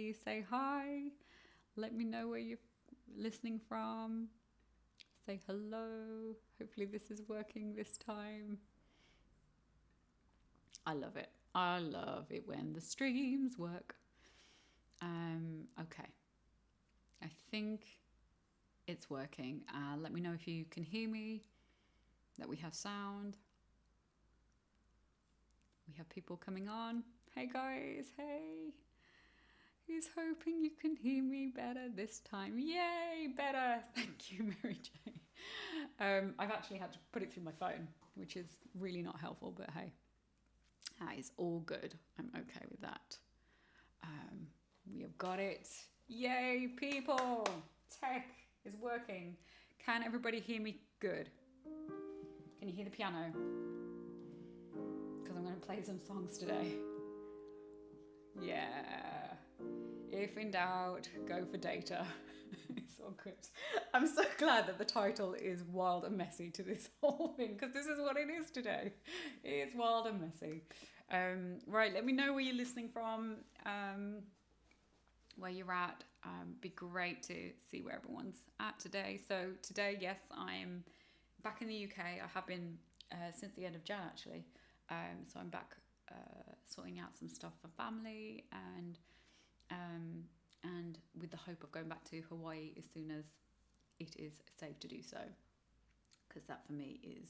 please say hi. Let me know where you're listening from. Say hello. Hopefully this is working this time. I love it. I love it when the streams work. Okay. I think it's working. Let me know if you can hear me, that we have sound. We have people coming on. Hey guys, hey. Who's hoping you can hear me better this time? Yay, better. Thank you, Mary Jane. I've actually had to put it through my phone, which is really not helpful, but hey, that is all good. I'm okay with that. We have got it. Yay, people. Tech is working. Can everybody hear me good? Can you hear the piano? Because I'm going to play some songs today. Yeah. If in doubt, go for data. It's all good. I'm so glad that the title is Wild and Messy to this whole thing, because this is what it is today. It's wild and messy. Right, let me know where you're listening from, where you're at. Be great to see where everyone's at today. So today, yes, I'm back in the UK. I have been since the end of Jan, actually. So I'm back sorting out some stuff for family and with the hope of going back to Hawaii as soon as it is safe to do so, because that for me is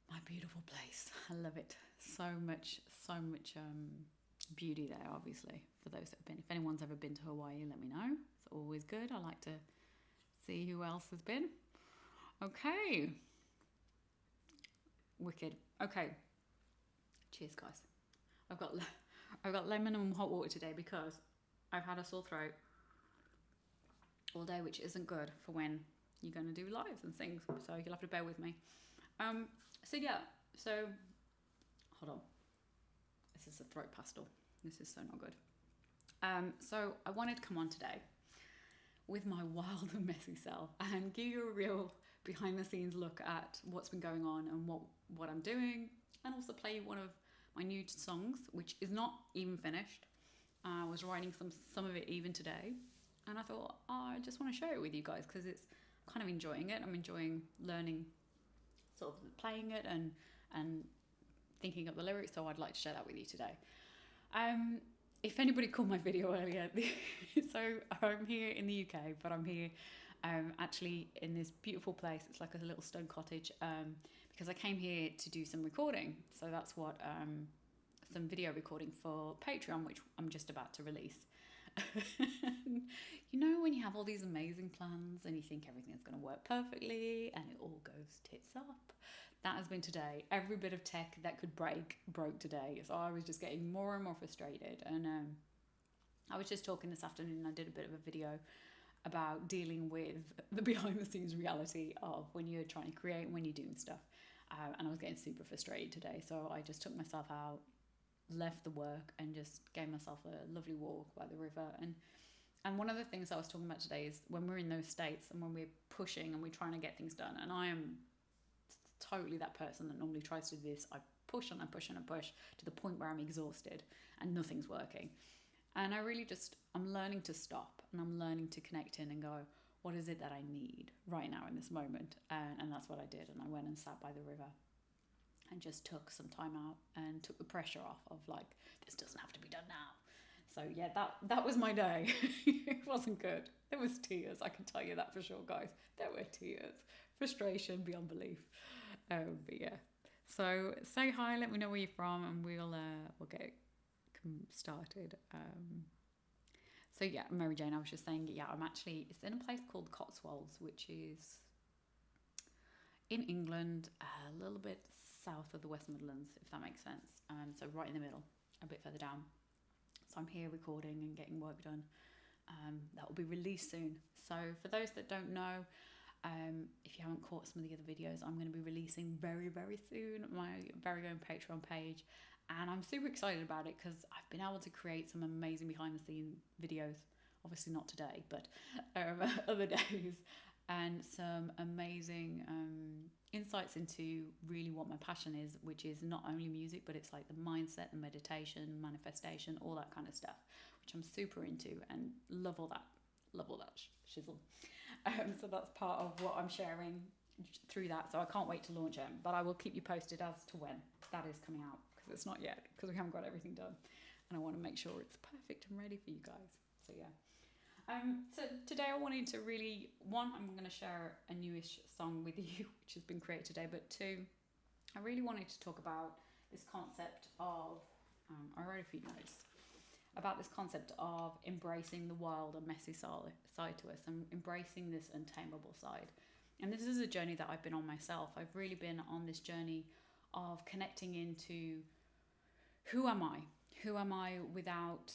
my beautiful place. I love it so much beauty there. Obviously, for those that have been, if anyone's ever been to Hawaii, let me know. It's always good. I like to see who else has been. Okay, wicked. Okay, cheers guys. I've got lemon and hot water today because I've had a sore throat all day, which isn't good for when you're going to do lives and things. So you'll have to bear with me. So hold on. This is a throat pastel. This is so not good. So I wanted to come on today with my wild and messy self and give you a real behind the scenes look at what's been going on and what I'm doing, and also play one of my new songs, which is not even finished. I was writing some of it even today, and I thought, I just want to share it with you guys because it's kind of enjoying it. I'm enjoying learning, sort of playing it and thinking up the lyrics, so I'd like to share that with you today. If anybody caught my video earlier, so I'm here in the UK, but I'm here actually in this beautiful place. It's like a little stone cottage because I came here to do some recording. So that's what some video recording for Patreon, which I'm just about to release. You know, when you have all these amazing plans and you think everything's going to work perfectly and it all goes tits up. That has been today. Every bit of tech that could break broke today. So I was just getting more and more frustrated. And I was just talking this afternoon. I did a bit of a video about dealing with the behind the scenes reality of when you're trying to create and when you're doing stuff. And I was getting super frustrated today. So I just took myself out, left the work, and just gave myself a lovely walk by the river. And one of the things I was talking about today is when we're in those states and when we're pushing and we're trying to get things done, and I am totally that person that normally tries to do this. I push and I push and I push to the point where I'm exhausted and nothing's working. And I really I'm learning to stop, and I'm learning to connect in and go, what is it that I need right now in this moment? And that's what I did. And I went and sat by the river and just took some time out and took the pressure off of like, this doesn't have to be done now. So yeah, that was my day. It wasn't good. There was tears, I can tell you that for sure, guys. There were tears. Frustration beyond belief. But yeah. So say hi, let me know where you're from, and we'll get started. So yeah, Mary Jane, I was just saying, yeah, it's in a place called Cotswolds, which is in England, a little bit south of the West Midlands, if that makes sense. So right in the middle, a bit further down. So I'm here recording and getting work done. That will be released soon. So for those that don't know, if you haven't caught some of the other videos, I'm going to be releasing very, very soon my very own Patreon page. And I'm super excited about it because I've been able to create some amazing behind the scenes videos. Obviously not today, but other days. And some amazing insights into really what my passion is, which is not only music, but it's like the mindset, the meditation, manifestation, all that kind of stuff, which I'm super into and love all that shizzle. So that's part of what I'm sharing through that. So I can't wait to launch it, but I will keep you posted as to when that is coming out, because it's not yet, because we haven't got everything done, and I want to make sure it's perfect and ready for you guys. So yeah. So today I wanted to really, one, I'm going to share a newish song with you, which has been created today, but two, I really wanted to talk about this concept of, I wrote a few notes, about this concept of embracing the wild and messy side to us, and embracing this untamable side. And this is a journey that I've been on myself. I've really been on this journey of connecting into who am I? Who am I without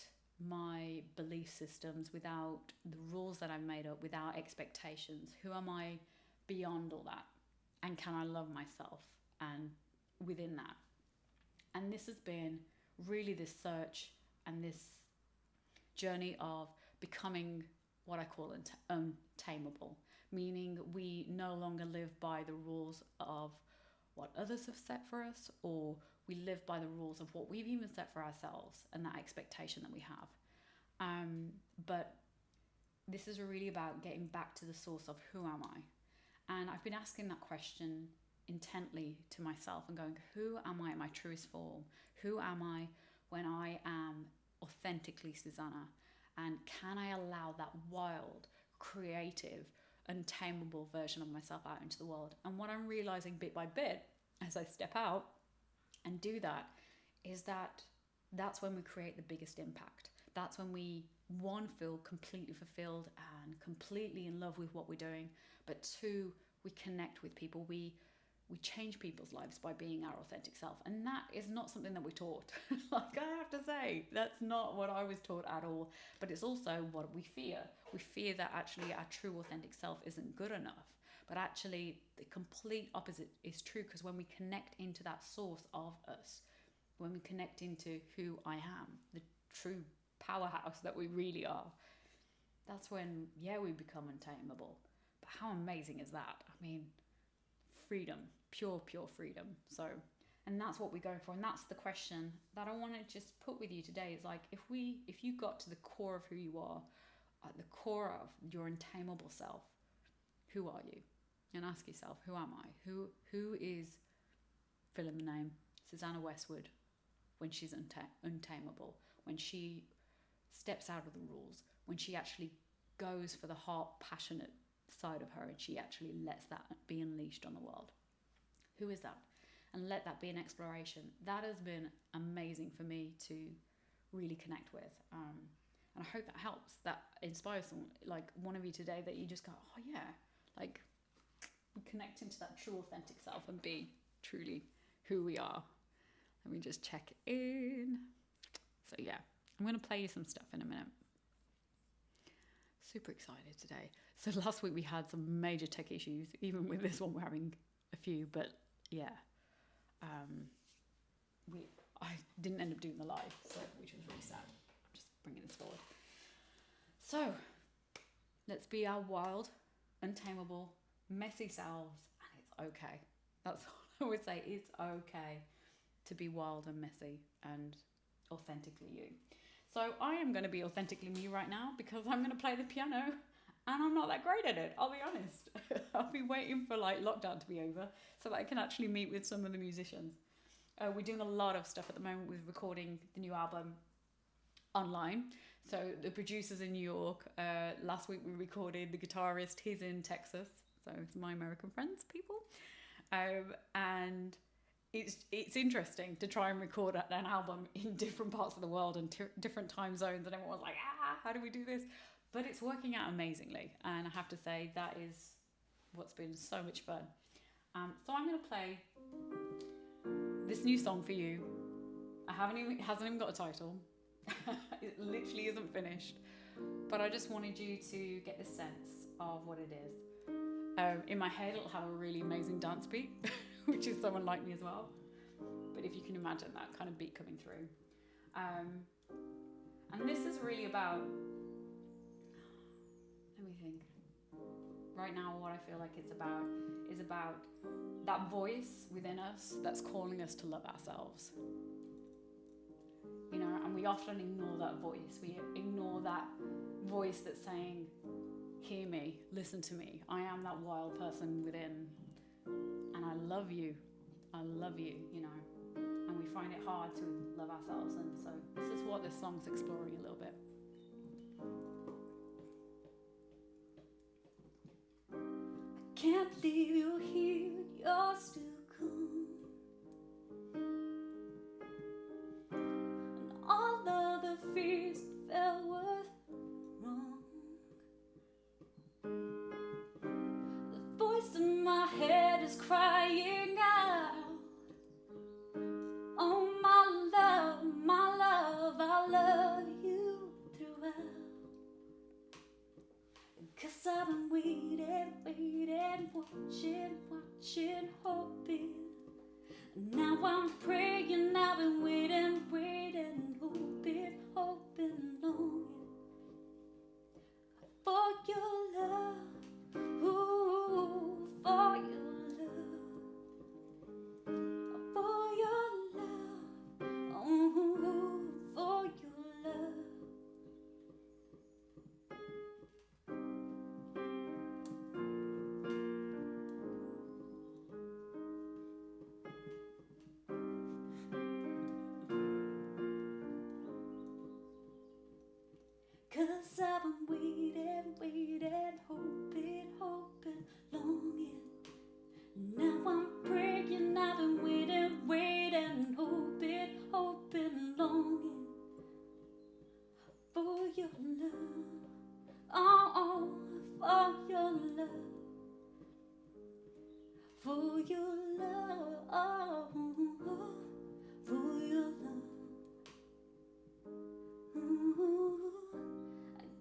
my belief systems, without the rules that I've made up, without expectations? Who am I beyond all that? And can I love myself and within that? And this has been really this search and this journey of becoming what I call untamable, meaning we no longer live by the rules of what others have set for us, or we live by the rules of what we've even set for ourselves and that expectation that we have. But this is really about getting back to the source of who am I? And I've been asking that question intently to myself and going, who am I in my truest form? Who am I when I am authentically Susanna? And can I allow that wild, creative, untamable version of myself out into the world? And what I'm realizing bit by bit as I step out and do that is that that's when we create the biggest impact. That's when we, one, feel completely fulfilled and completely in love with what we're doing, but two, we connect with people. We change people's lives by being our authentic self. And that is not something that we're taught. Like, I have to say, that's not what I was taught at all. But it's also what we fear. We fear that actually our true authentic self isn't good enough. But actually, the complete opposite is true, because when we connect into that source of us, when we connect into who I am, the true powerhouse that we really are, that's when, yeah, we become untamable. But how amazing is that? I mean, freedom, pure freedom. So, and that's what we're going for. And that's the question that I want to just put with you today, is like, if you got to the core of who you are, at the core of your untamable self, who are you? And ask yourself, who am I? Who is, fill in the name, Susanna Westwood, when she's untamable, when she steps out of the rules, when she actually goes for the heart, passionate side of her, and she actually lets that be unleashed on the world. Who is that? And let that be an exploration. That has been amazing for me to really connect with. And I hope that helps, that inspires someone, like one of you today, that you just go, oh yeah, like connect into that true authentic self and be truly who we are. Let me just check in. So yeah, I'm going to play you some stuff in a minute. Super excited today. So last week we had some major tech issues. Even with this one, we're having a few, but yeah. I didn't end up doing the live, so, which was really sad. Just bringing this forward. So let's be our wild, untamable, messy selves, and it's okay. That's all I would say. It's okay to be wild and messy and authentically you. So I am going to be authentically me right now, because I'm going to play the piano, and I'm not that great at it, I'll be honest. I'll be waiting for like lockdown to be over so that I can actually meet with some of the musicians. We're doing a lot of stuff at the moment with recording the new album online. So the producer's in New York. Last week we recorded the guitarist. He's in Texas. So it's my American friends, people. And it's interesting to try and record an album in different parts of the world and different time zones. And everyone's like, how do we do this? But it's working out amazingly. And I have to say, that is what's been so much fun. So I'm going to play this new song for you. It hasn't even got a title. It literally isn't finished. But I just wanted you to get the sense of what it is. In my head, it'll have a really amazing dance beat, which is someone like me as well. But if you can imagine that kind of beat coming through. And this is really about, let me think. Right now, what I feel like it's about is about that voice within us that's calling us to love ourselves. you know, and we often ignore that voice. We ignore that voice that's saying, hear me, listen to me. I am that wild person within, and I love you. I love you, you know. And we find it hard to love ourselves. And so this is what this song's exploring a little bit. I can't leave you here, you're still gone. And all of the fears felt were wrong. The voice in my head is crying out, oh my love, I love you throughout. 'Cause I've been waiting, watching, hoping. And now I'm praying, I've been waiting, hoping, longing for your love, ooh, for your love, for your love, ooh, for your love. Cause I've been waiting, hoping, longing. Now I'm praying, I've been waiting, hoping, longing for your love, oh, for your love, for your love, oh, for your love. Ooh.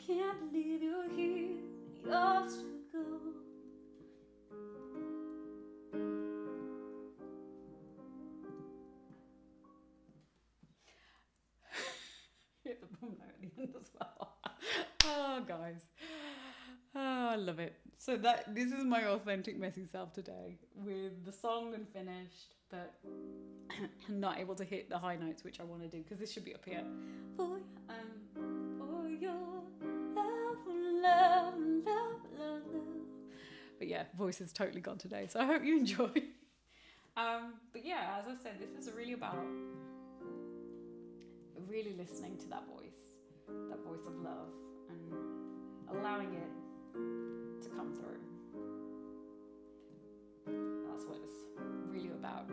Can't believe you're here, you're still gone. Hit the boom note at the end as well. Oh, guys. Oh, I love it. So this is my authentic messy self today, with the song unfinished, but not able to hit the high notes, which I want to do, because this should be up here. For your love. But yeah, voice is totally gone today, so I hope you enjoy. But yeah, as I said, this is really about really listening to that voice of love, and allowing it to come through. That's what it's really about.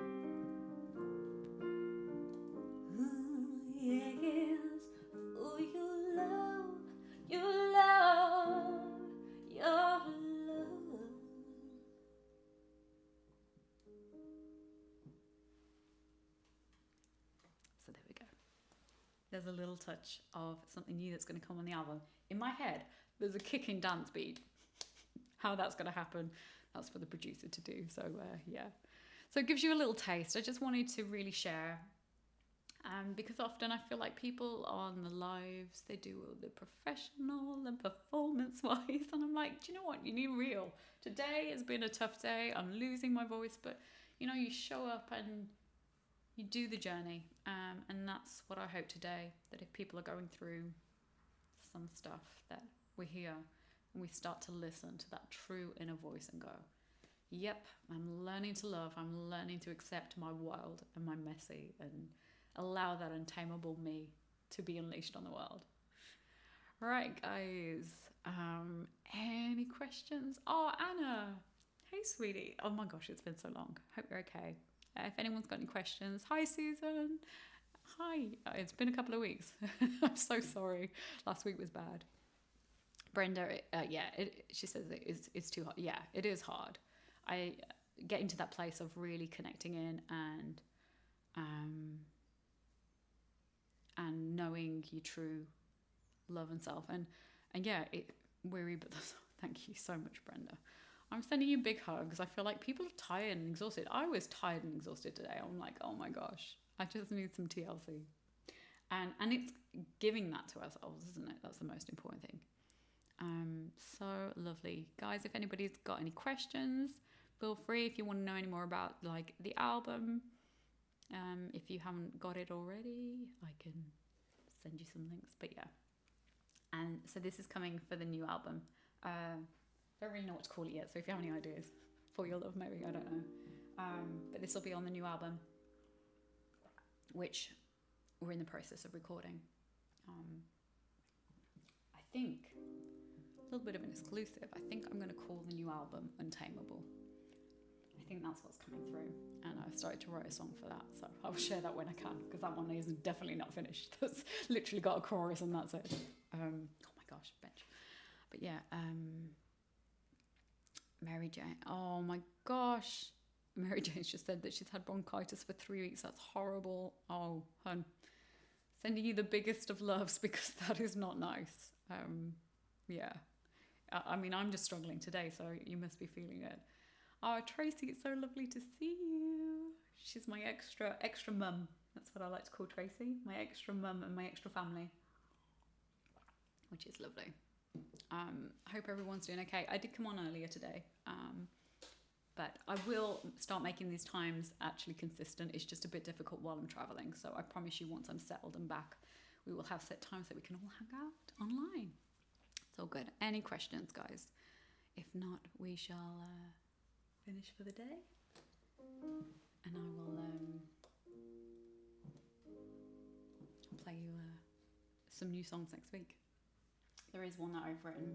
Yes, for your love, your love. So there we go. There's a little touch of something new that's going to come on the album. In my head, there's a kicking dance beat. How that's going to happen, that's for the producer to do. So yeah. So it gives you a little taste. I just wanted to really share. Because often I feel like people on the lives, they do all the professional and performance-wise, and I'm like, do you know what? You need real. Today has been a tough day. I'm losing my voice, but you know, you show up and you do the journey, and that's what I hope today. That if people are going through some stuff, that we're here and we start to listen to that true inner voice and go, yep, I'm learning to love. I'm learning to accept my wild and my messy, and allow that untamable me to be unleashed on the world. All right, guys. Any questions? Oh, Anna. Hey, sweetie. Oh my gosh, it's been so long. Hope you're okay. If anyone's got any questions, hi, Susan. Hi. It's been a couple of weeks. I'm so sorry. Last week was bad. Brenda, she says it's too hard. Yeah, it is hard. I get into that place of really connecting in and knowing your true love and self, and yeah, weary, but thank you so much, Brenda. I'm sending you big hugs. I feel like people are tired and exhausted. I was tired and exhausted today. I'm like, oh my gosh, I just need some TLC, and it's giving that to ourselves, isn't it? That's the most important thing. So lovely, guys. If anybody's got any questions, feel free. If you want to know any more about like the album, if you haven't got it already, I can send you some links. But yeah, and so this is coming for the new album. Don't really know what to call it yet, so if you have any ideas for your love, maybe, I don't know. But this will be on the new album, which we're in the process of recording. I think, a little bit of an exclusive, I think I'm going to call the new album Untamable. I think that's what's coming through, and I've started to write a song for that, so I'll share that when I can, because that one is definitely not finished. That's literally got a chorus and that's it. Oh my gosh, bench. But yeah, Mary Jane. Oh my gosh. Mary Jane's just said that she's had bronchitis for 3 weeks. That's horrible. Oh, hun. Sending you the biggest of loves, because that is not nice. Yeah. I mean, I'm just struggling today, so you must be feeling it. Oh, Tracy, it's so lovely to see you. She's my extra mum. That's what I like to call Tracy. My extra mum and my extra family, which is lovely. I hope everyone's doing okay. I did come on earlier today, but I will start making these times actually consistent. It's just a bit difficult while I'm traveling, so I promise you, once I'm settled and back, we will have set times that we can all hang out online. It's all good. Any questions, guys? If not, we shall finish for the day, and I will play you some new songs next week. There is one that I've written,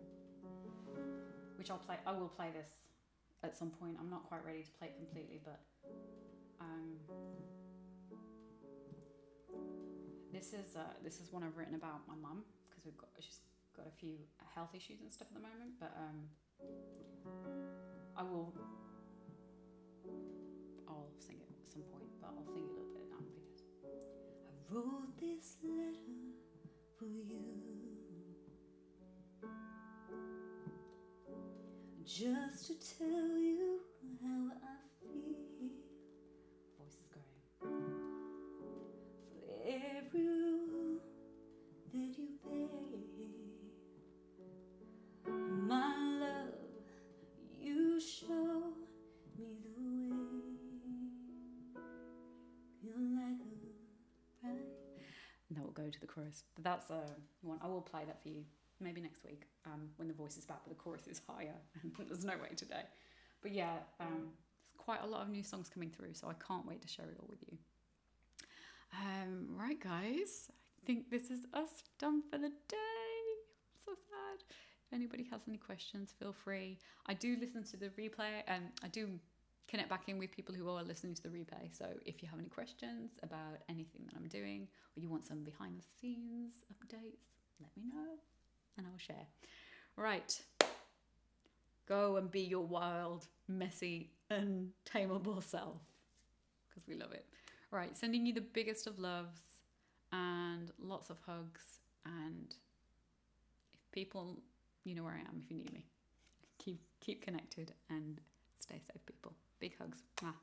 which I'll play. I will play this at some point. I'm not quite ready to play it completely, but this is one I've written about my mum, because she's got a few health issues and stuff at the moment. But I'll sing it at some point, but I'll sing it a little bit now because I wrote this letter for you. Just to tell you how I feel. Voice is going. For every rule that you pay, my love, you show me the way. Feel like a bride. And that will go to the chorus. But that's one. I will play that for you. Maybe next week, when the voice is back, but the chorus is higher, and there's no way today. But yeah, there's quite a lot of new songs coming through, so I can't wait to share it all with you. Right, guys, I think this is us done for the day. So sad. If anybody has any questions, feel free. I do listen to the replay, and I do connect back in with people who are listening to the replay. So if you have any questions about anything that I'm doing, or you want some behind the scenes updates, let me know, and I will share. Right. Go and be your wild, messy, untamable self, because we love it. Right. Sending you the biggest of loves and lots of hugs. And if people, you know where I am if you need me. Keep connected and stay safe, people. Big hugs. Mwah.